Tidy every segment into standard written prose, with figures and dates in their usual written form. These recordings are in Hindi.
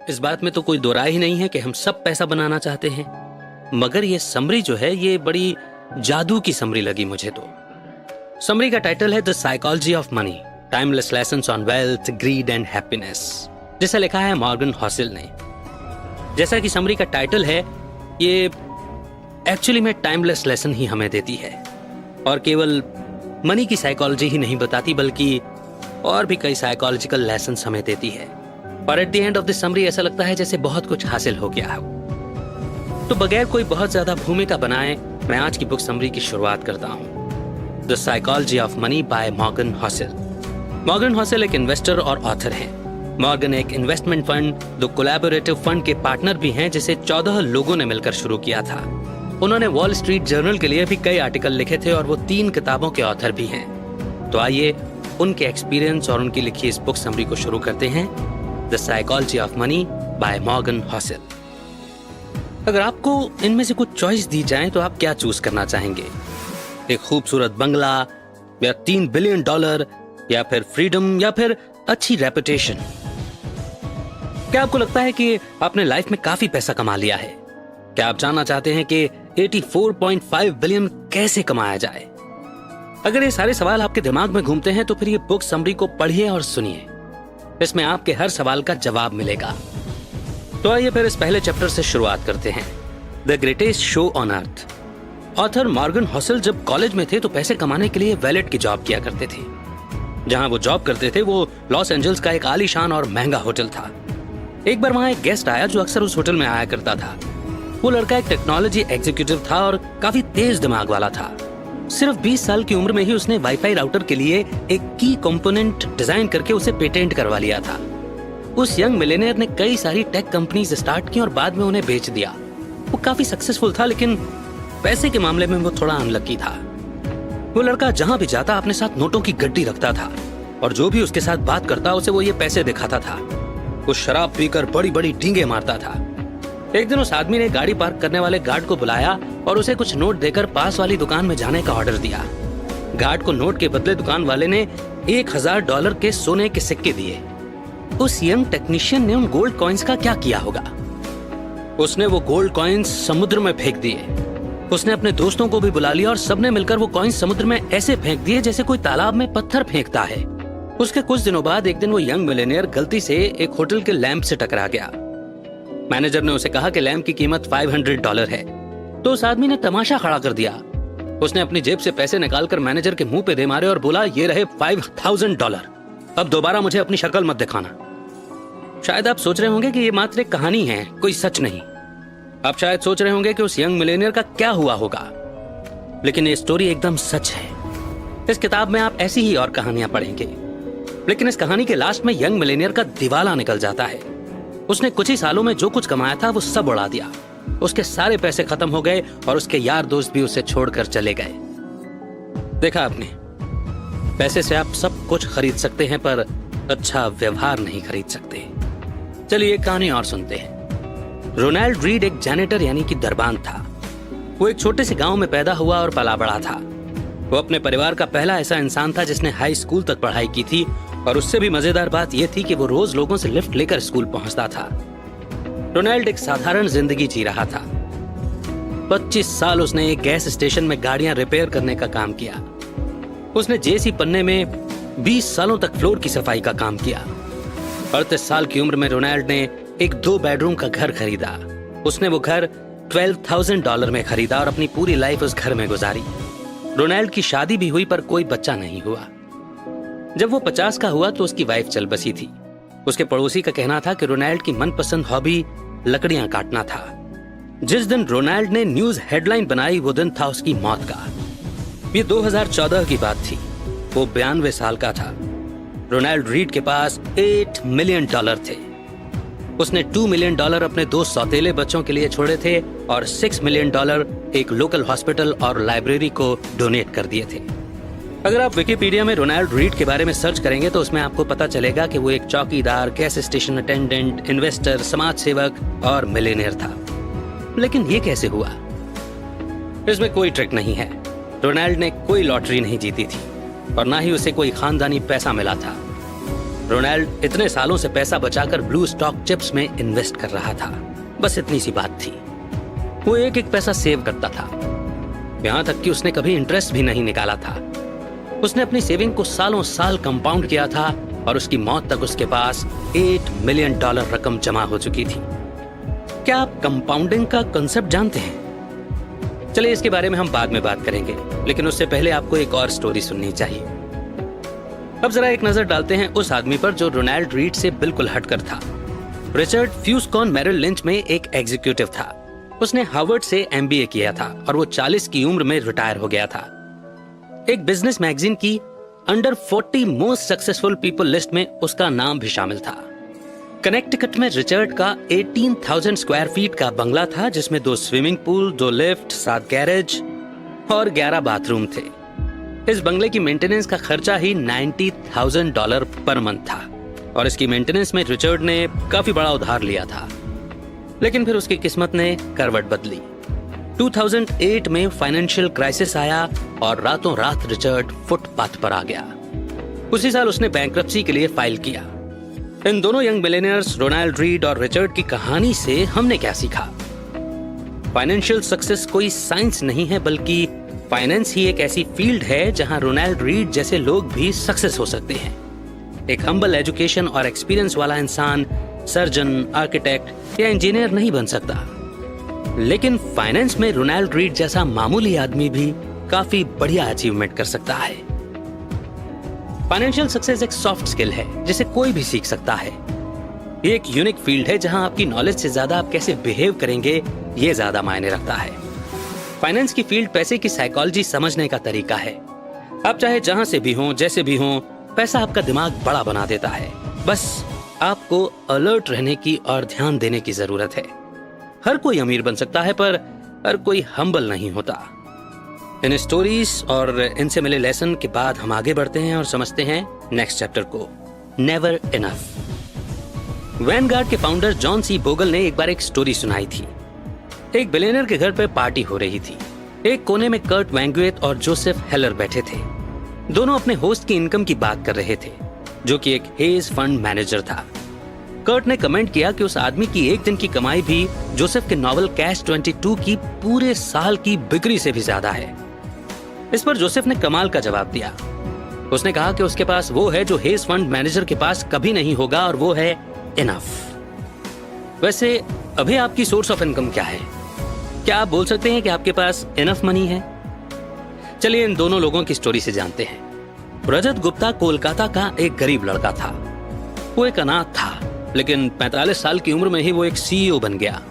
इस बात में तो कोई दो राय ही नहीं है कि हम सब पैसा बनाना चाहते हैं, मगर ये समरी जो है ये बड़ी जादू की समरी लगी मुझे तो। समरी का टाइटल है the psychology of money, timeless lessons on wealth, grid and happiness, जैसा लिखा है मॉर्गन हॉसेल ने। जैसा कि समरी का टाइटल है, ये एक्चुअली में टाइमलेस लेसन ही हमें देती है और केवल मनी की साइकोलॉजी ही नहीं बताती बल्कि और भी कई साइकोलॉजिकल लेसन्स हमें देती है। और at the end of the summary ऐसा लगता है जैसे बहुत कुछ हासिल हो गया हो। तो बगैर कोई बहुत ज्यादा भूमिका बनाए मैं आज की बुक समरी की शुरुआत करता हूँ। The psychology of money by Morgan Housel. Morgan Housel एक इन्वेस्टर और ऑथर है। मॉर्गन एक investment fund, the collaborative fund के पार्टनर भी हैं, जिसे 14 लोगों ने मिलकर शुरू किया था। उन्होंने वॉल स्ट्रीट जर्नल के लिए भी कई आर्टिकल लिखे थे और वो 3 किताबों के ऑथर भी हैं। तो आइए उनके एक्सपीरियंस और उनकी लिखी इस बुक समरी को शुरू करते हैं, the psychology of money by Morgan Housel. अगर आपको इनमें से कुछ चॉइस दी जाए तो आप क्या चूज करना चाहेंगे? एक खूबसूरत बंगला या $3 बिलियन या फिर फ्रीडम या फिर अच्छी रेपुटेशन? क्या आपको लगता है कि आपने लाइफ में काफी पैसा कमा लिया है? क्या आप जानना चाहते हैं कि 84.5 बिलियन कैसे कमाया जाए? अगर ये सारे सवाल आपके दिमाग में घूमते हैं तो फिर ये बुक समरी को पढ़िए और सुनिए। इसमें आपके हर सवाल का जवाब मिलेगा। तो आइए फिर इस पहले चैप्टर से शुरुआत करते हैं, the greatest show on earth. Author Morgan Housel जब कॉलेज में थे तो पैसे कमाने के लिए वैलेट की जॉब किया करते थे। जहां वो जॉब करते थे वो लॉस एंजल्स का एक आलीशान और महंगा होटल था। एक बार वहां एक गेस्ट आया जो अक्सर उस होटल में आया करता था। वो लड़का एक टेक्नोलॉजी एग्जीक्यूटिव था और काफी तेज दिमाग वाला था। सिर्फ 20 साल की उम्र में ही उसने वाईफाई राउटर के लिए एक की कंपोनेंट डिजाइन करके उसे पेटेंट करवा लिया था। उस यंग मिलेनियर ने कई सारी टेक कंपनीज स्टार्ट की और बाद में उन्हें बेच दिया। वो काफी सक्सेसफुल था, लेकिन पैसे के मामले में वो थोड़ा अनलकी था। वो लड़का जहां भी जाता अपने साथ नोटों की गड्डी रखता था और जो भी उसके साथ बात करता उसे वो ये पैसे दिखाता था। वो शराब पीकर बड़ी बड़ी डींगे मारता था। एक दिन उस आदमी ने गाड़ी पार्क करने वाले गार्ड को बुलाया और उसे कुछ नोट देकर पास वाली दुकान में जाने का ऑर्डर दिया। गार्ड को नोट के बदले दुकान वाले ने $1000 के सोने के सिक्के दिए। उस यंग टेक्नीशियन ने उन गोल्ड कॉइन्स का क्या किया होगा? उसने वो गोल्ड कॉइन्स समुद्र में फेंक दिए। उसने अपने दोस्तों को भी बुला लिया और सबने मिलकर वो कॉइन्स समुद्र में ऐसे फेंक दिए जैसे कोई तालाब में पत्थर फेंकता है। उसके कुछ दिनों बाद एक दिन वो यंग मिलेनियर गलती से एक होटल के लैंप से टकरा गया। मैनेजर ने उसे कहा कि लैंप की कीमत $500 है, तो उस आदमी ने तमाशा खड़ा कर दिया। उसने अपनी जेब से पैसे निकालकर मैनेजर के मुंह पे दे मारे और बोला, ये रहे $5000, अब दोबारा मुझे अपनी शक्ल मत दिखाना। शायद आप सोच रहे होंगे कि ये मात्र एक कहानी है, कोई सच नहीं। आप शायद सोच रहे होंगे कि उस यंग मिलेनियर का क्या हुआ होगा, लेकिन ये स्टोरी एकदम सच है। इस किताब में आप ऐसी ही और कहानियां पढ़ेंगे, लेकिन इस कहानी के लास्ट में यंग मिलेनियर का दिवाला निकल जाता है। उसने कुछ ही सालों में जो कुछ कमाया था वो सब उड़ा दिया। उसके सारे पैसे खत्म हो गए और उसके यार दोस्त भी उसे छोड़कर चले गए। देखा आपने, पैसे से आप सब कुछ खरीद सकते हैं पर अच्छा व्यवहार नहीं खरीद सकते। चलिए एक कहानी और सुनते हैं। रोनाल्ड रीड एक जैनेटर यानी कि दरबान था। वो एक छोटे से गांव में पैदा हुआ और पला बड़ा था। वो अपने परिवार का पहला ऐसा इंसान था जिसने हाई स्कूल तक पढ़ाई की थी, और उससे भी मजेदार बात यह थी कि वो रोज लोगों से लिफ्ट लेकर स्कूल पहुंचता था। रोनाल्ड एक साधारण जिंदगी जी रहा था। 25 साल उसने एक गैस स्टेशन में गाड़ियां रिपेयर करने का काम किया। उसने जेसी पन्ने में 20 सालों तक फ्लोर की सफाई का काम किया। 38 साल की उम्र में रोनाल्ड ने एक 2 बेडरूम का घर खरीदा। उसने वो घर $12,000 में खरीदा और अपनी पूरी लाइफ उस घर में गुजारी। रोनाल्ड की शादी भी हुई पर कोई बच्चा नहीं हुआ। जब वो 50 का हुआ तो उसकी वाइफ चल बसी थी। उसके पड़ोसी का कहना था कि रोनाल्ड की मनपसंद हॉबी लकड़ियां काटना था। जिस दिन रोनाल्ड ने न्यूज हेडलाइन बनाई वो दिन था उसकी मौत का। ये 2014 की बात थी। वो 92 साल का था। रोनाल्ड रीड के पास $8 मिलियन थे। उसने $2 मिलियन अपने 2 सौतेले बच्चों के लिए छोड़े थे और $6 मिलियन एक लोकल हॉस्पिटल और लाइब्रेरी को डोनेट कर दिए थे। अगर आप विकिपीडिया में रोनाल्ड रीड के बारे में सर्च करेंगे तो उसमें आपको पता चलेगा कि वो एक चौकीदार, गैस स्टेशन अटेंडेंट, इन्वेस्टर, समाज सेवक और मिलियनेयर था। लेकिन ये कैसे हुआ? इसमें कोई ट्रिक नहीं है। रोनाल्ड ने कोई लॉटरी नहीं जीती थी और ना ही उसे कोई खानदानी पैसा मिला था। रोनाल्ड इतने सालों से पैसा बचाकर ब्लू स्टॉक चिप्स में इन्वेस्ट कर रहा था। बस इतनी सी बात थी। वो एक एक पैसा सेव करता था, यहां तक कि उसने कभी इंटरेस्ट भी नहीं निकाला था। उसने अपनी सेविंग को सालों साल कंपाउंड किया था और उसकी मौत तक उसके पास $8 मिलियन रकम जमा हो चुकी थी। क्या आप कंपाउंडिंग का कंसेप्ट जानते हैं? चलिए इसके बारे में हम बाद में बात करेंगे, लेकिन उससे पहले आपको एक और स्टोरी सुननी चाहिए। अब जरा एक नजर डालते हैं उस आदमी पर जो रोनाल्ड रीड से बिल्कुल हटकर था। रिचर्ड फ्यूस्कॉन मेरिल लिंच में एक एग्जीक्यूटिव था। उसने हार्वर्ड से MBA किया था और वो 40 की उम्र में रिटायर हो गया था। एक बिजनेस मैगजीन की under 40 most successful people list में उसका नाम भी शामिल था। कनेक्टिकट में रिचर्ड का 18,000 स्क्वायर फीट का बंगला था, जिसमें 2 स्विमिंग पूल, 2 लिफ्ट, 7 गैरेज और 11 बाथरूम थे। इस बंगले की मेंटेनेंस का खर्चा ही $90,000 पर मंथ था और इसकी मेंटेनेंस में रिचर्ड ने काफी बड़ा उधार लिया था। लेकिन फिर उसकी किस्मत ने करवट बदली। 2008 में फाइनेंशियल क्राइसिस आया और रातों रात रिचर्ड फुटपाथ पर आ गया। उसी साल उसने बैंक्रप्सी के लिए फाइल किया। इन दोनों यंग मिलेनियर्स रोनाल्ड रीड और रिचर्ड की कहानी से हमने क्या सीखा? फाइनेंशियल सक्सेस कोई साइंस नहीं है, बल्कि फाइनेंस ही एक ऐसी फील्ड है जहां रोनाल्ड रीड जैसे लोग भी सक्सेस हो सकते हैं। एक हम्बल एजुकेशन और एक्सपीरियंस वाला इंसान सर्जन, आर्किटेक्ट या इंजीनियर नहीं बन सकता, लेकिन फाइनेंस में रोनाल्ड रीड जैसा मामूली आदमी भी काफी बढ़िया अचीवमेंट कर सकता है। फाइनेंशियल सक्सेस एक सॉफ्ट स्किल है जिसे कोई भी सीख सकता है। ये एक यूनिक फील्ड है जहां आपकी नॉलेज से ज्यादा आप कैसे बिहेव करेंगे ये ज्यादा मायने रखता है। फाइनेंस की फील्ड पैसे की साइकोलॉजी समझने का तरीका है। आप चाहे जहां से भी हों, जैसे भी हों, पैसा आपका दिमाग बड़ा बना देता है। बस आपको अलर्ट रहने की और ध्यान देने की जरूरत है। हर कोई अमीर बन सकता है, पर हर कोई हम्बल नहीं होता। इन स्टोरीज और इनसे मिले लेसन के बाद हम आगे बढ़ते हैं और समझते हैं नेक्स्ट चैप्टर को, नेवर इनफ। वैनगार्ड के फाउंडर जॉन सी बोगल ने एक बार एक स्टोरी सुनाई थी। एक बिलियनर के घर पर पार्टी हो रही थी। एक कोने में कर्ट वैंगुएट और जोसेफ हेलर बैठे थे। दोनों अपने होस्ट की इनकम की बात कर रहे थे, जो कि एक हेज फंड मैनेजर था। कर्ट ने कमेंट किया कि उस आदमी की एक दिन की कमाई भी जोसेफ के नॉवल कैच 22 की पूरे साल की बिक्री से भी ज्यादा है। इस पर जोसेफ ने कमाल का जवाब दिया। उसने कहा कि उसके पास वो है जो हेज फंड मैनेजर के पास कभी नहीं होगा, और वो है इनफ। वैसे अभी आपकी सोर्स ऑफ इनकम क्या है? क्या आप बोल सकते हैं कि आपके पास इनफ मनी है? चलिए इन दोनों लोगों की स्टोरी से जानते हैं। रजत गुप्ता कोलकाता का एक गरीब लड़का था। वो एक अनाथ था, लेकिन 45 साल की उम्र में ही वो एक CEO बन गया।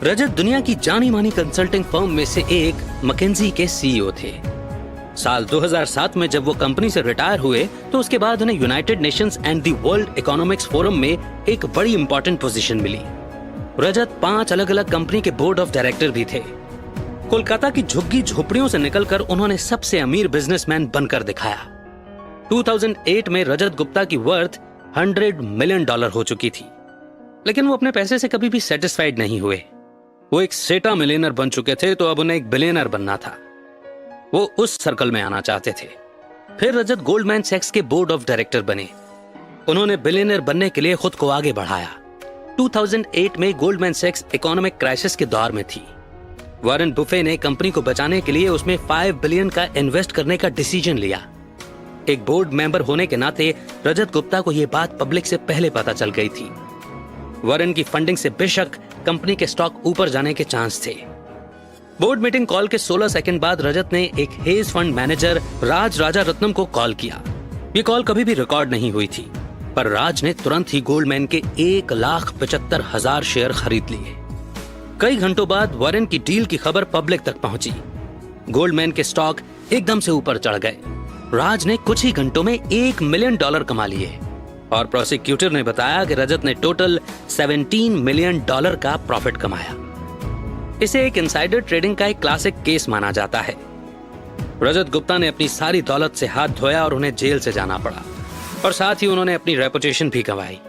रजत दुनिया की जानी मानी कंसल्टिंग फर्म में से एक मैकेंजी के CEO थे। साल 2007 में जब वो कंपनी से रिटायर हुए तो उसके बाद उन्हें United Nations and the world economics forum में एक बड़ी इंपॉर्टेंट पोजीशन मिली। रजत 5 अलग अलग कंपनी के बोर्ड ऑफ डायरेक्टर भी थे। कोलकाता की झुग्गी झोपड़ियों से निकलकर उन्होंने सबसे अमीर बिजनेसमैन बनकर दिखाया। 2008 में रजत गुप्ता की वर्थ $100 मिलियन हो चुकी थी, लेकिन वो अपने पैसे से कभी भी सेटिस्फाइड नहीं हुए। वो एक सेटा मिलियनर बन चुके थे, तो अब उन्हें एक बिलियनर बनना था। वो उस सर्कल में आना चाहते थे। फिर रजत गोल्डमैन सैक्स के बोर्ड ऑफ डायरेक्टर बने। उन्होंने बिलियनर बनने के लिए खुद को आगे बढ़ाया। 2008 में गोल्डमैन सैक्स इकोनॉमिक क्राइसिस के दौर में थी। वॉरेन बुफे ने कंपनी को बचाने के लिए उसमें $5 बिलियन का इन्वेस्ट करने का डिसीजन लिया। एक बोर्ड मेंबर होने के नाते रजत गुप्ता को यह बात पब्लिक से पहले पता चल गई थी। वॉरेन की फंडिंग से बेशक कंपनी के स्टॉक ऊपर जाने के चांस थे। बोर्ड मीटिंग कॉल के 16 सेकंड बाद रजत ने एक हेज फंड मैनेजर राज राजा रत्नम को कॉल किया। ये कॉल कभी भी रिकॉर्ड नहीं हुई थी, पर राज ने तुरंत ही गोल्डमैन के 1,75,000 शेयर खरीद लिए। कई घंटों बाद वॉरेन की डील की खबर पब्लिक तक पहुंची। गोल्डमैन के स्टॉक एकदम से ऊपर चढ़ गए। राज ने कुछ ही घंटों में $1 मिलियन कमा लिए और प्रोसिक्यूटर ने बताया कि रजत ने टोटल $17 मिलियन का प्रॉफिट कमाया। इसे एक इनसाइडर ट्रेडिंग का एक क्लासिक केस माना जाता है। रजत गुप्ता ने अपनी सारी दौलत से हाथ धोया और उन्हें जेल से जाना पड़ा, और साथ ही उन्होंने अपनी रेपुटेशन भी गंवाई।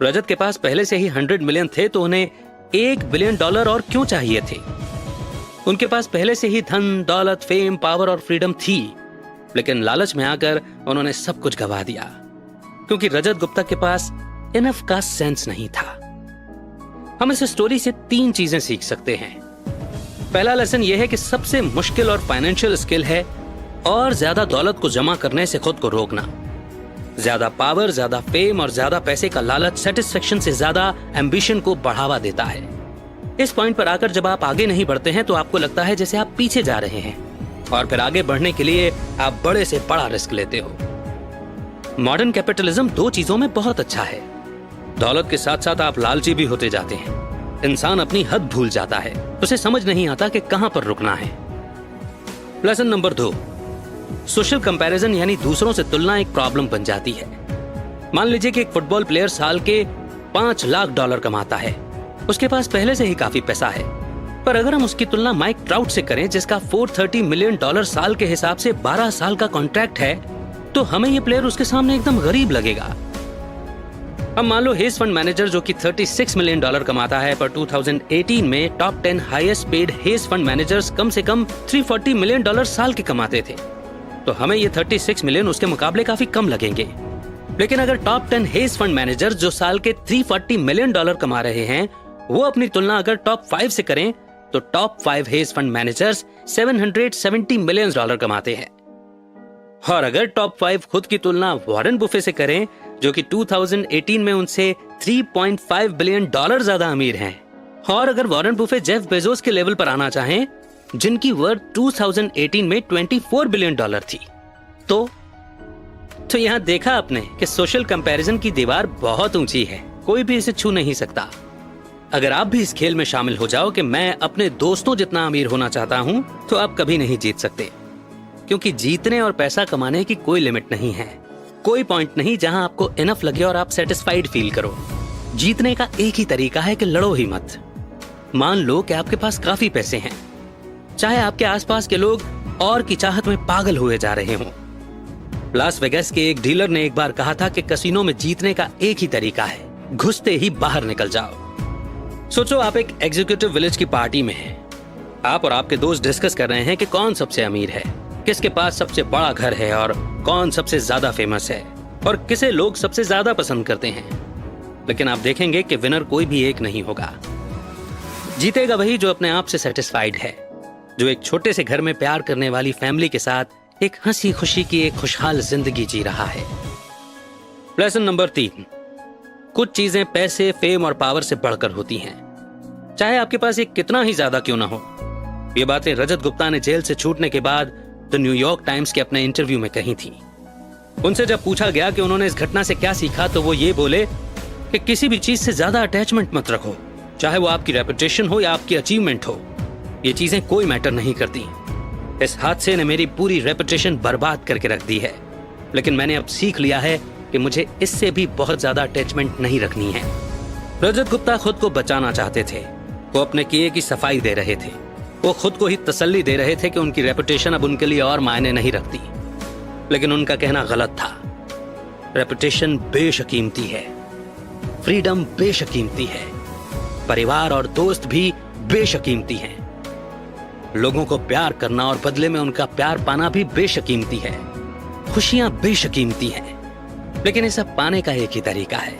रजत के पास पहले से ही 100 मिलियन थे, तो उन्हें $1 बिलियन और क्यों चाहिए थे? उनके पास पहले से ही धन, दौलत, फेम, पावर और फ्रीडम थी, लेकिन लालच में आकर उन्होंने सब कुछ गंवा दिया। क्योंकि रजत गुप्ता के पास इनफ का सेंस नहीं था। हम इस स्टोरी से 3 चीजें सीख सकते हैं। पहला लेसन यह है कि सबसे मुश्किल और फाइनेंशियल स्किल है और ज्यादा दौलत को जमा करने से खुद को रोकना। ज्यादा पावर, ज्यादा फेम और ज्यादा पैसे का लालच सेटिस्फेक्शन से ज्यादा एम्बिशन को बढ़ावा देता है। इस पॉइंट पर आकर जब आप आगे नहीं बढ़ते हैं तो आपको लगता है जैसे आप पीछे जा रहे हैं, और फिर आगे बढ़ने के लिए आप बड़े से बड़ा रिस्क लेते हो। मॉडर्न कैपिटलिज्म 2 चीजों में बहुत अच्छा है। दौलत के साथ साथ आप लालची भी होते जाते हैं। इंसान अपनी हद भूल जाता है, उसे समझ नहीं आता कि कहां पर रुकना है। लेसन नंबर 2, सोशल कंपैरिजन यानी दूसरों से तुलना एक प्रॉब्लम बन जाती है। मान लीजिए कि एक फुटबॉल प्लेयर साल के $5 लाख कमाता है। उसके पास पहले से ही काफी पैसा है, पर अगर हम उसकी तुलना माइक ट्राउट से करें जिसका $430 मिलियन साल के हिसाब से 12 साल का कॉन्ट्रैक्ट है, तो हमें यह प्लेयर उसके सामने एकदम गरीब लगेगा। अब मान लो हेज फंड मैनेजर जो कि $36 मिलियन कमाता है, पर 2018 में top 10 highest paid hedge fund managers कम से कम $340 मिलियन साल के कमाते थे, तो हमें ये 36 मिलियन उसके मुकाबले काफी कम लगेंगे। लेकिन अगर टॉप 10 हेज फंड मैनेजर जो साल के $340 मिलियन कमा रहे हैं, वो अपनी तुलना अगर टॉप 5 से करें, तो top 5 hedge fund managers $770 million कमाते हैं। और अगर टॉप 5 खुद की तुलना वॉरेन बुफे से करें, जो कि 2018 में उनसे $3.5 बिलियन ज्यादा अमीर हैं, और अगर वॉरेन बुफे जेफ बेजोस के लेवल पर आना चाहें, जिनकी वर्थ 2018 में $24 बिलियन थी, तो यहां देखा आपने कि सोशल कंपैरिजन की दीवार बहुत ऊंची है, कोई भी इसे छू नहीं सकता। अगर आप भी इस खेल में शामिल हो जाओ कि मैं अपने दोस्तों जितना अमीर होना चाहता हूं, तो आप कभी नहीं जीत सकते, क्योंकि जीतने और पैसा कमाने की कोई लिमिट नहीं है। कोई पॉइंट नहीं जहां आपको इनफ लगे और आप सेटिस्फाइड फील करो। जीतने का एक ही तरीका है कि लड़ो ही मत। मान लो कि आपके पास काफी पैसे हैं, चाहे आपके आसपास के लोग और की चाहत में पागल हुए जा रहे हों। लास वेगास के एक डीलर ने एक बार कहा था कि कैसीनो में जीतने का एक ही तरीका है, घुसते ही बाहर निकल जाओ। सोचो आप एक एग्जीक्यूटिव विलेज की पार्टी में हैं। आप और आपके दोस्त डिस्कस कर रहे हैं कि कौन सबसे अमीर है, किसके पास सबसे बड़ा घर है और कौन सबसे ज्यादा फेमस है और किसे लोग सबसे ज्यादा पसंद करते हैं। लेकिन आप देखेंगे कि विनर कोई भी एक नहीं होगा। जीतेगा वही जो अपने आप से सेटिस्फाइड है, जो एक छोटे से घर में प्यार करने वाली फैमिली के साथ एक हंसी खुशी की एक खुशहाल जिंदगी जी रहा है। लेसन नंबर 3, कुछ चीजें पैसे, फेम और पावर से बढ़कर होती हैं, चाहे आपके पास एक कितना ही ज्यादा क्यों ना हो। ये बातें रजत गुप्ता ने जेल से छूटने के बाद द न्यूयॉर्क टाइम्स के अपने इंटरव्यू में कही थी। उनसे जब पूछा गया कि उन्होंने इस घटना से क्या सीखा, तो वो ये बोले कि किसी भी चीज से ज्यादा अटैचमेंट मत रखो, चाहे वो आपकी रेपुटेशन हो या आपकी अचीवमेंट हो। ये चीजें कोई मैटर नहीं करती। इस हादसे ने मेरी पूरी रेपुटेशन बर्बाद करके रख दी है, लेकिन मैंने अब सीख लिया है कि मुझे इससे भी बहुत ज्यादा अटैचमेंट नहीं रखनी है। रजत गुप्ता खुद को बचाना चाहते थे। वो अपने किए की सफाई दे रहे थे। वो खुद को ही तसल्ली दे रहे थे कि उनकी रेपुटेशन अब उनके लिए और मायने नहीं रखती। लेकिन उनका कहना गलत था। रेपुटेशन बेशकीमती है, फ्रीडम बेशकीमती है, परिवार और दोस्त भी बेशकीमती हैं। लोगों को प्यार करना और बदले में उनका प्यार पाना भी बेशकीमती है। खुशियां बेशकीमती हैं, लेकिन ये सब पाने का एक ही तरीका है,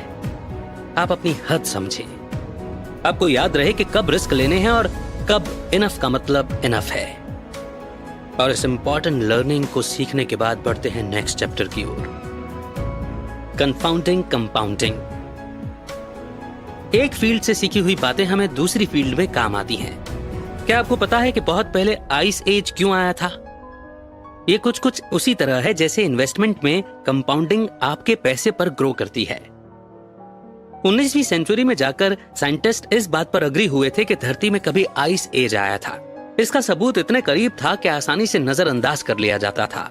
आप अपनी हद समझें। आपको याद रहे कि कब रिस्क लेने हैं और कब इनफ का मतलब इनफ है। और इस इंपॉर्टेंट लर्निंग को सीखने के बाद बढ़ते हैं नेक्स्ट चैप्टर की ओर, कंफाउंडिंग कंपाउंडिंग। एक फील्ड से सीखी हुई बातें हमें दूसरी फील्ड में काम आती हैं। क्या आपको पता है कि बहुत पहले आइस एज क्यों आया था? ये कुछ उसी तरह है जैसे इन्वेस्टमेंट में कंपाउंडिंग आपके पैसे पर ग्रो करती है। 19वीं सेंचुरी में जाकर साइंटिस्ट इस बात पर अग्री हुए थे कि धरती में कभी आइस एज आया था। इसका सबूत इतने करीब था कि आसानी से नजरअंदाज कर लिया जाता था।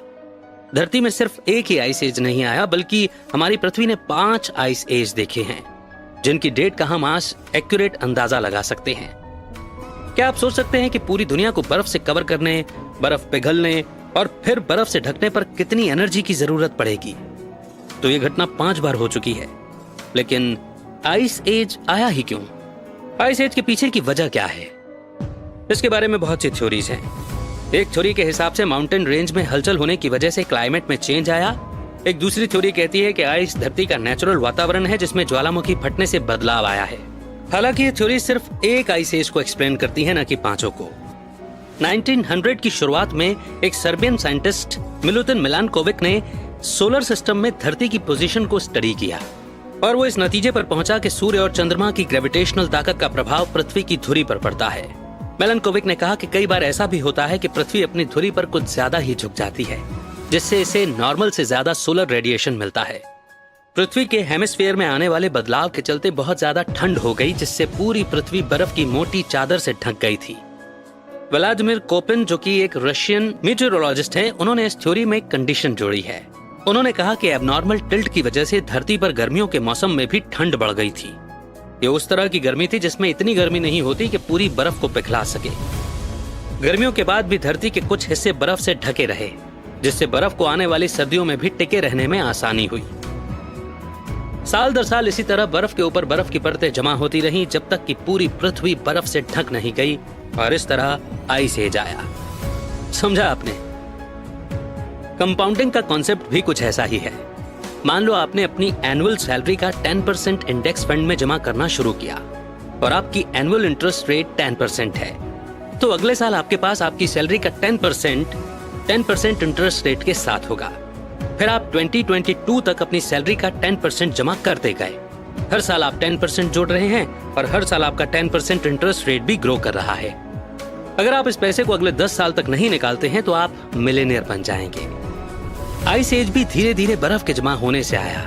धरती में सिर्फ एक ही आइस एज नहीं आया, बल्कि हमारी पृथ्वी ने 5 आइस एज देखे हैं, जिनकी डेट का हम आज एक्यूरेट अंदाजा लगा सकते हैं। क्या आप सोच सकते हैं कि पूरी दुनिया को बर्फ से कवर करने, बर्फ पिघलने और फिर बर्फ से ढकने पर कितनी एनर्जी की जरूरत पड़ेगी? तो ये घटना 5 बार हो चुकी है। लेकिन आइस एज आया ही क्यों? आइस एज के पीछे की वजह क्या है? इसके बारे में बहुत सी थ्योरीज हैं। एक थ्योरी के हिसाब से माउंटेन रेंज में हलचल होने की वजह से क्लाइमेट में चेंज आया एक दूसरी थ्योरी कहती है कि आइस धरती का नेचुरल वातावरण है जिसमें ज्वालामुखी फटने से बदलाव आया है। हालांकि ये थ्योरी सिर्फ एक आइस एज को एक्सप्लेन करती है, न कि पांचों को। 1900 की शुरुआत में एक सर्बियन साइंटिस्ट मिलुतिन मिलानकोविक ने सोलर सिस्टम में धरती की पोजीशन को स्टडी किया और वो इस नतीजे पर पहुंचा कि सूर्य और चंद्रमा की ग्रेविटेशनल ताकत का प्रभाव पृथ्वी की धुरी पर पड़ता है। मिलानकोविक ने कहा कि कई बार ऐसा भी होता है कि पृथ्वी अपनी धुरी पर कुछ ज्यादा ही झुक जाती है, जिससे इसे नॉर्मल से ज्यादा सोलर रेडिएशन मिलता है। पृथ्वी के हेमिस्फीयर में आने वाले बदलाव के चलते बहुत ज्यादा ठंड हो गई, जिससे पूरी पृथ्वी बर्फ की मोटी चादर से ढक गई थी। व्लादिमीर कोपिन, जो कि एक रशियन मीटेरोलॉजिस्ट हैं, उन्होंने इस थ्योरी में कंडीशन जोड़ी है। उन्होंने कहा कि एबनॉर्मल टिल्ट की वजह से धरती पर गर्मियों के मौसम में भी ठंड बढ़ गई थी। ये उस तरह की गर्मी थी जिसमें इतनी गर्मी नहीं होती कि पूरी बर्फ को पिघला सके। गर्मियों के बाद भी धरती के कुछ हिस्से बर्फ से ढके रहे, जिससे बर्फ को आने वाली सर्दियों में भी टिके रहने में आसानी हुई। साल दर साल इसी तरह बर्फ के ऊपर बर्फ की परतें जमा होती रहीं, जब तक कि पूरी पृथ्वी बर्फ से ढक नहीं गई और इस तरह आइस एज आया। समझा आपने? कंपाउंडिंग का कॉन्सेप्ट भी कुछ ऐसा ही है। मान लो आपने अपनी एनुअल सैलरी का 10% इंडेक्स फंड में जमा करना शुरू किया और आपकी एनुअल इंटरेस्ट रेट 10% है, तो अगले साल आपके पास आपकी सैलरी का 10% इंटरेस्ट रेट के साथ होगा। फिर आप 2022 तक अपनी सैलरी का 10% जमा करते गए। हर साल आप 10% जोड़ रहे हैं और हर साल आपका 10% इंटरेस्ट रेट भी ग्रो कर रहा है। अगर आप इस पैसे को अगले 10 साल तक नहीं निकालते हैं तो आप मिलियनेयर बन जाएंगे। आइस एज भी धीरे धीरे बर्फ के जमा होने से आया।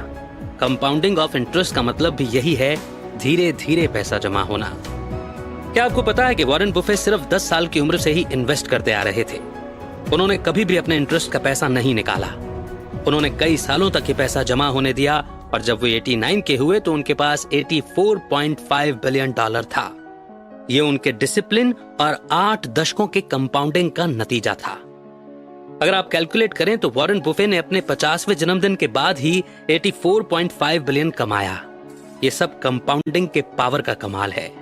कंपाउंडिंग ऑफ इंटरेस्ट का मतलब भी यही है, धीरे धीरे पैसा जमा होना। क्या आपको पता है कि वॉरेन बुफे सिर्फ 10 साल की उम्र से ही इन्वेस्ट करते आ रहे थे? उन्होंने कभी भी अपने इंटरेस्ट का पैसा नहीं निकाला। उन्होंने कई सालों तक ये पैसा जमा होने दिया और जब वो 89 के हुए तो उनके पास $84.5 बिलियन था। ये उनके डिसिप्लिन और 8 दशकों के कंपाउंडिंग का नतीजा था। अगर आप कैलकुलेट करें तो वॉरेन बुफे ने अपने 50वें जन्मदिन के बाद ही 84.5 बिलियन कमाया। ये सब कंपाउंडिंग के पावर का कमाल है।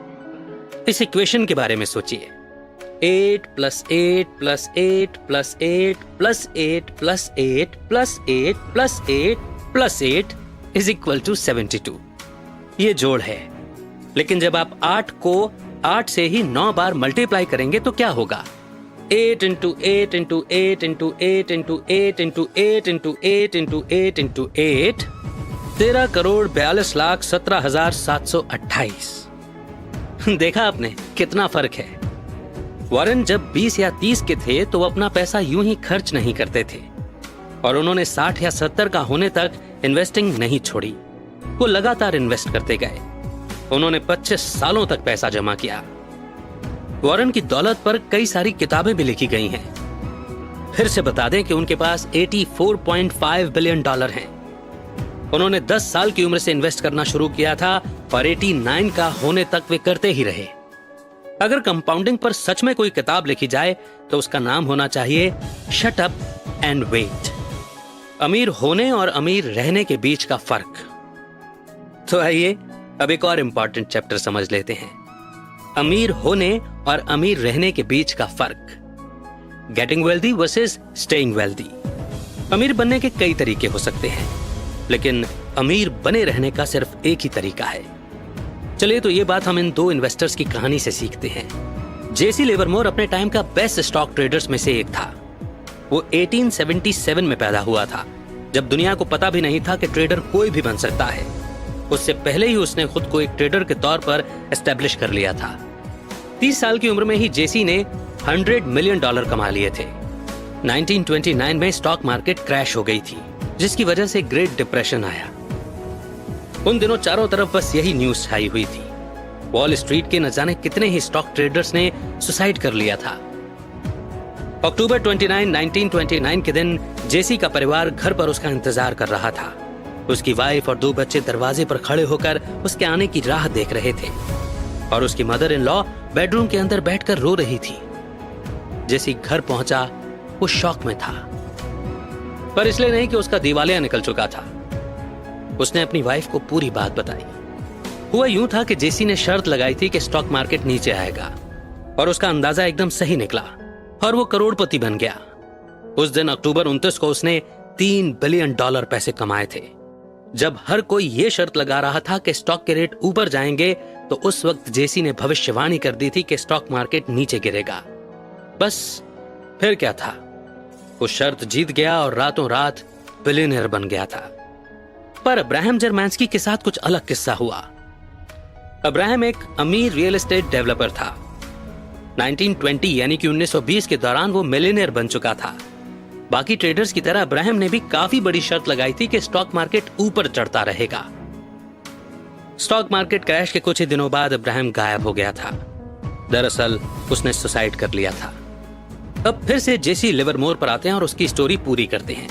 इस इक्वेशन के बारे में सोचिए। 8 + 8 + 8 + 8 + 8 + 8 + 8 + 8 + 8 = 72। ये जोड़ है। लेकिन जब आप 8 को 8 से ही 9 बार मल्टीप्लाई करेंगे तो क्या होगा? 8 × 8 × 8 × 8 × 8 × 8 × 8 × 8 × 8 13,42,17,728। देखा आपने कितना फर्क है। वॉरेन जब 20 या 30 के थे तो वो अपना पैसा यूं ही खर्च नहीं करते थे और उन्होंने 60 या 70 का होने तक इन्वेस्टिंग नहीं छोड़ी। वो लगातार इन्वेस्ट करते गए। उन्होंने 25 सालों तक पैसा जमा किया। वॉरेन की दौलत पर कई सारी किताबें भी लिखी गई हैं। फिर से बता दें कि उनके पास $84.5 बिलियन हैं। उन्होंने 10 साल की उम्र से इन्वेस्ट करना शुरू किया था और 89 का होने तक वे करते ही रहे। अगर कंपाउंडिंग पर सच में कोई किताब लिखी जाए तो उसका नाम होना चाहिए शट अप एंड वेट। अमीर होने और अमीर रहने के बीच का फर्क। तो आइए अब एक और इंपॉर्टेंट चैप्टर समझ लेते हैं, अमीर होने और अमीर रहने के बीच का फर्क। Getting wealthy versus staying wealthy. अमीर बनने के कई तरीके हो सकते हैं, लेकिन अमीर बने रहने का सिर्फ एक ही तरीका है। चलिए तो ये बात हम इन 2 इन्वेस्टर्स की कहानी से सीखते हैं। जेसी लिवरमोर अपने टाइम का बेस्ट स्टॉक ट्रेडर्स में से एक था। वो 1877 में पैदा हुआ था, जब दुनिया को पता भी नहीं था कि ट्रेडर कोई भी बन सकता है। उससे पहले ही उसने खुद को एक ट्रेडर के तौर पर एस्टेब्लिश कर लिया था। 30 साल की उम्र में ही जेसी ने $100 मिलियन कमा लिए थे। 1929 में स्टॉक मार्केट क्रैश हो गई थी, जिसकी वजह से ग्रेट डिप्रेशन आया। उन दिनों चारों तरफ बस यही न्यूज छाई हुई थी। वॉल स्ट्रीट के न जाने कितने ही स्टॉक ट्रेडर्स ने सुसाइड कर लिया था। अक्टूबर 29, 1929 के दिन जेसी का परिवार घर पर उसका इंतजार कर रहा था। उसकी वाइफ और 2 बच्चे दरवाजे पर खड़े होकर उसके आने की राह देख रहे थे और उसकी मदर इन लॉ बेडरूम के अंदर बैठकर रो रही थी। जेसी घर पहुंचा, वो शॉक में था, पर इसलिए नहीं कि उसका दिवालिया निकल चुका था। उसने अपनी वाइफ को पूरी बात बताई। हुआ यूं था कि जेसी ने शर्त लगाई थी कि स्टॉक मार्केट नीचे आएगा और उसका अंदाजा एकदम सही निकला और वो करोड़पति बन गया। उस दिन अक्टूबर 29 को उसने $3 बिलियन पैसे कमाए थे। जब हर कोई ये शर्त लगा रहा था कि स्टॉक के रेट ऊपर जाएंगे, तो उस वक्त जेसी ने भविष्यवाणी कर दी थी कि स्टॉक मार्केट नीचे गिरेगा। बस फिर क्या था, वो शर्त जीत गया और रातों रात बिलियनर बन गया था। पर अब्राहम जर्मांस्की के साथ कुछ अलग किस्सा हुआ। अब्राहम एक अमीर रियल एस्टेट डेवलपर था। 1920 यानी कि 1920 के दौरान वो मिलियनेयर बन चुका था। बाकी ट्रेडर्स की तरह अब्राहम ने भी काफी बड़ी शर्त लगाई थी कि स्टॉक मार्केट ऊपर चढ़ता रहेगा। स्टॉक मार्केट क्रैश के कुछ ही दिनों बाद अब्राहम गायब हो गया था। दरअसल उसने सुसाइड कर लिया था। अब फिर से जेसी लिवरमोर पर आते हैं और उसकी स्टोरी पूरी करते हैं।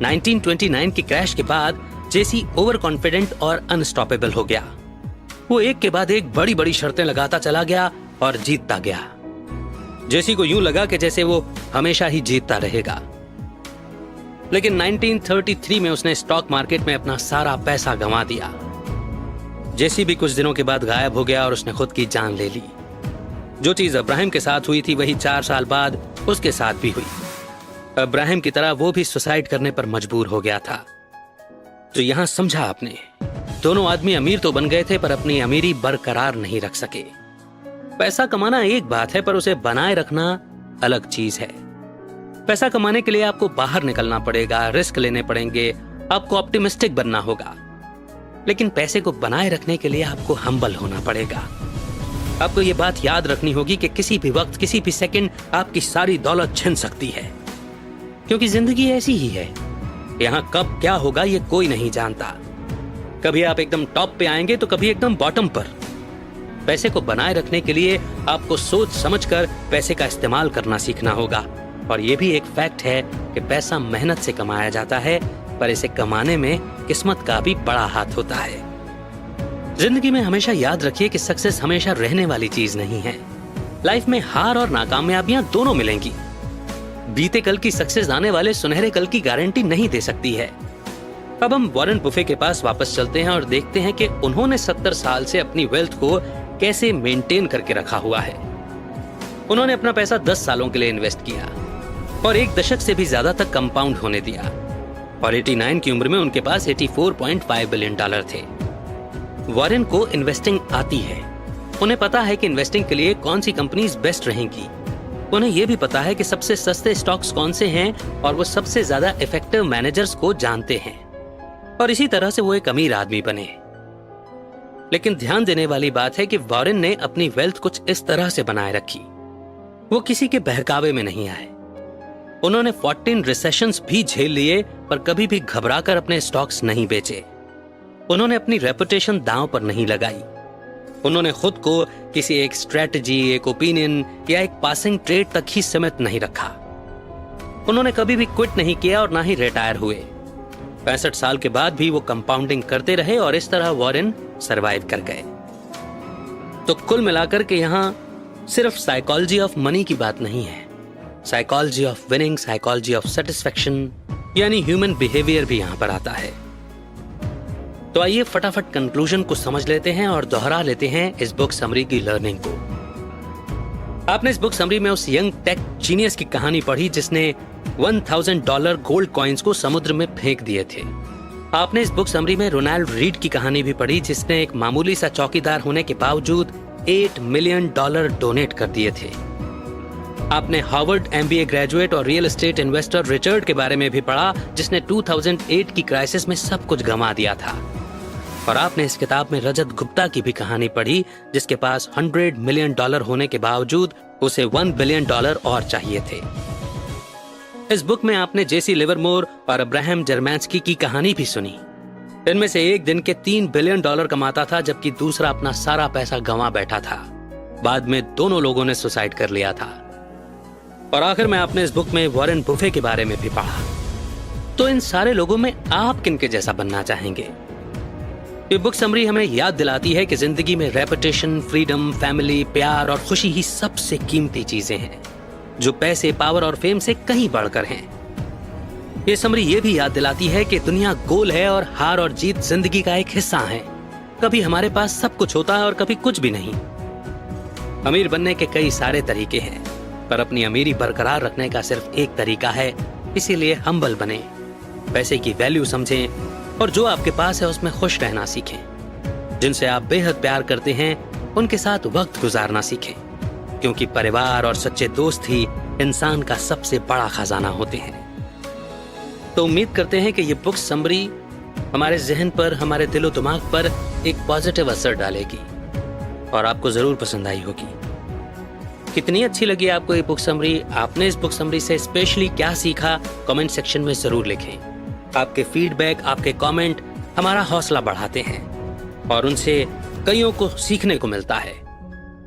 1929 की क्रैश के बाद जेसी ओवर कॉन्फिडेंट और अनस्टॉपेबल हो गया। वो एक के बाद एक बड़ी बड़ी शर्तें लगाता चला गया और जीतता गया। जेसी को यूं लगा कि जैसे वो हमेशा ही जीतता रहेगा। लेकिन 1933 में उसने स्टॉक मार्केट में अपना सारा पैसा गंवा दिया। जेसी भी कुछ दिनों के बाद गायब हो गया और उसने खुद की जान ले ली। जो चीज अब्राहम के साथ हुई थी वही 4 साल बाद उसके साथ भी हुई। अब्राहम की तरह वो भी सुसाइड करने पर मजबूर हो गया था। तो यहां समझा आपने, दोनों आदमी अमीर तो बन गए थे पर अपनी अमीरी बरकरार नहीं रख सके। पैसा कमाना एक बात है पर उसे बनाए रखना अलग चीज है। पैसा कमाने के लिए आपको बाहर निकलना पड़ेगा, रिस्क लेने पड़ेंगे, आपको ऑप्टिमिस्टिक बनना होगा। लेकिन पैसे को बनाए रखने के लिए आपको हम्बल होना पड़ेगा। आपको ये बात याद रखनी होगी कि किसी भी वक्त, किसी भी सेकंड आपकी सारी दौलत छिन सकती है, क्योंकि जिंदगी ऐसी ही है। यहां कब क्या होगा ये कोई नहीं जानता। कभी आप एकदम टॉप पे आएंगे तो कभी एकदम बॉटम पर। पैसे को बनाए रखने के लिए आपको सोच समझकर पैसे का इस्तेमाल करना सीखना होगा। और ये भी एक फैक्ट है कि पैसा मेहनत से कमाया जाता है, पर इसे कमाने में किस्मत का भी बड़ा हाथ होता है। जिंदगी में हमेशा याद रखिए कि सक्सेस हमेशा रहने वाली चीज नहीं है। लाइफ में हार और नाकामयाबियां दोनों मिलेंगी। बीते कल की सक्सेस आने वाले सुनहरे कल की गारंटी नहीं दे सकती है। अब हम वॉरेन बुफे के पास वापस चलते हैं और देखते हैं कि उन्होंने 70 साल से अपनी वेल्थ को कैसे मेंटेन करके रखा हुआ है। उन्होंने अपना पैसा 10 सालों के लिए इन्वेस्ट किया और 1 दशक से भी ज्यादा तक कंपाउंड होने दिया। और 89 की उम्र में उनके पास $84.5 बिलियन थे। वॉरेन को इन्वेस्टिंग आती है। उन्हें पता है कि इन्वेस्टिंग के लिए कौन सी कंपनीज बेस्ट रहेंगी। उन्हें यह भी पता है कि सबसे सस्ते स्टॉक्स कौन से हैं और वो सबसे ज्यादा इफेक्टिव मैनेजर्स को जानते हैं। और इसी तरह से वो एक अमीर आदमी बने। लेकिन ध्यान देने वाली बात है कि वॉरेन ने अपनी वेल्थ कुछ इस तरह से बनाए रखी। वो किसी के बहकावे में नहीं आए। उन्होंने 14 रिसेशंस भी झेल लिए पर कभी भी घबराकर अपने स्टॉक्स नहीं बेचे। उन्होंने अपनी रेपुटेशन दांव पर नहीं लगाई। उन्होंने खुद को किसी एक स्ट्रेटजी, एक ओपिनियन या एक पासिंग ट्रेड तक ही सीमित नहीं रखा। उन्होंने कभी भी क्विट नहीं किया और ना ही रिटायर हुए। 65 साल के बाद भी वो कंपाउंडिंग करते रहे और इस तरह वॉरेन सरवाइव कर गए। तो कुल मिलाकर के यहाँ सिर्फ साइकोलॉजी ऑफ मनी की बात नहीं है, psychology of winning, psychology of satisfaction यानी ह्यूमन बिहेवियर भी यहाँ पर आता है। तो आइए फटाफट कंक्लूजन को समझ लेते हैं और दोहरा लेते हैं इस बुक समरी की लर्निंग को। आपने इस बुक समरी में उस यंग टेक जीनियस की कहानी पढ़ी जिसने $1000 गोल्ड कॉइन्स को समुद्र में फेंक दिए थे। आपने इस बुक समरी में रोनाल्ड रीड की कहानी भी पढ़ी जिसने एक मामूली सा चौकीदार होने के बावजूद $8 मिलियन डोनेट कर दिए थे। आपने हार्वर्ड MBA ग्रेजुएट और रियल एस्टेट इन्वेस्टर रिचर्ड के बारे में भी पढ़ा जिसने 2008 की क्राइसिस में सब कुछ गंवा दिया था। और आपने इस किताब में रजत गुप्ता की भी कहानी पढ़ी जिसके पास $100 मिलियन होने के बावजूद उसे $1 बिलियन और चाहिए थे। इस बुक में आपने जेसी लिवरमोर और अब्राहम जर्मांस्की की कहानी भी सुनी। इनमें से एक दिन के $3 बिलियन कमाता था जबकि दूसरा अपना सारा पैसा गंवा बैठा था। बाद में दोनों लोगों ने सुसाइड कर लिया था। और आखिर में आपने इस बुक में वॉरेन बुफे के बारे में भी पढ़ा। तो इन सारे लोगों में आप किनके जैसा बनना चाहेंगे? ये बुक समरी हमें याद दिलाती है कि जिंदगी में रेपुटेशन, फ्रीडम, फैमिली, प्यार और खुशी ही सबसे कीमती चीजें हैं जो पैसे, पावर और फेम से कहीं बढ़कर हैं। ये समरी ये भी याद दिलाती है कि दुनिया गोल है और हार और जीत जिंदगी का एक हिस्सा है। कभी हमारे पास सब कुछ होता है और कभी कुछ भी नहीं। अमीर बनने के कई सारे तरीके हैं पर अपनी अमीरी बरकरार रखने का सिर्फ एक तरीका है, इसीलिए हम्बल बने, पैसे की वैल्यू समझें और जो आपके पास है उसमें खुश रहना सीखें। जिनसे आप बेहद प्यार करते हैं उनके साथ वक्त गुजारना सीखें, क्योंकि परिवार और सच्चे दोस्त ही इंसान का सबसे बड़ा खजाना होते हैं। तो उम्मीद करते हैं कि ये बुक समरी हमारे जहन पर, हमारे दिलो दिमाग पर एक पॉजिटिव असर डालेगी और आपको जरूर पसंद आई होगी। कितनी अच्छी लगी आपको ये बुक समरी, आपने इस बुक समरी से स्पेशली क्या सीखा, कमेंट सेक्शन में जरूर लिखें। आपके फीडबैक, आपके कमेंट हमारा हौसला बढ़ाते हैं और उनसे कईयों को सीखने को मिलता है।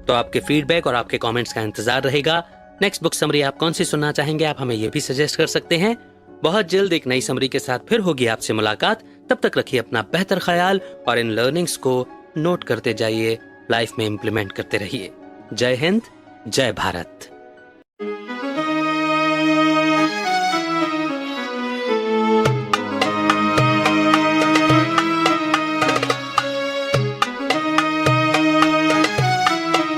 तो आपके फीडबैक और आपके कमेंट्स का इंतजार रहेगा। नेक्स्ट बुक समरी आप कौन सी सुनना चाहेंगे, आप हमें यह भी सजेस्ट कर सकते हैं। बहुत जल्द एक नई समरी के साथ फिर होगी आपसे मुलाकात। तब तक रखिए अपना बेहतर ख्याल और इन लर्निंग्स को नोट करते जाइए, लाइफ में इंप्लीमेंट करते रहिए। जय हिंद, जय भारत।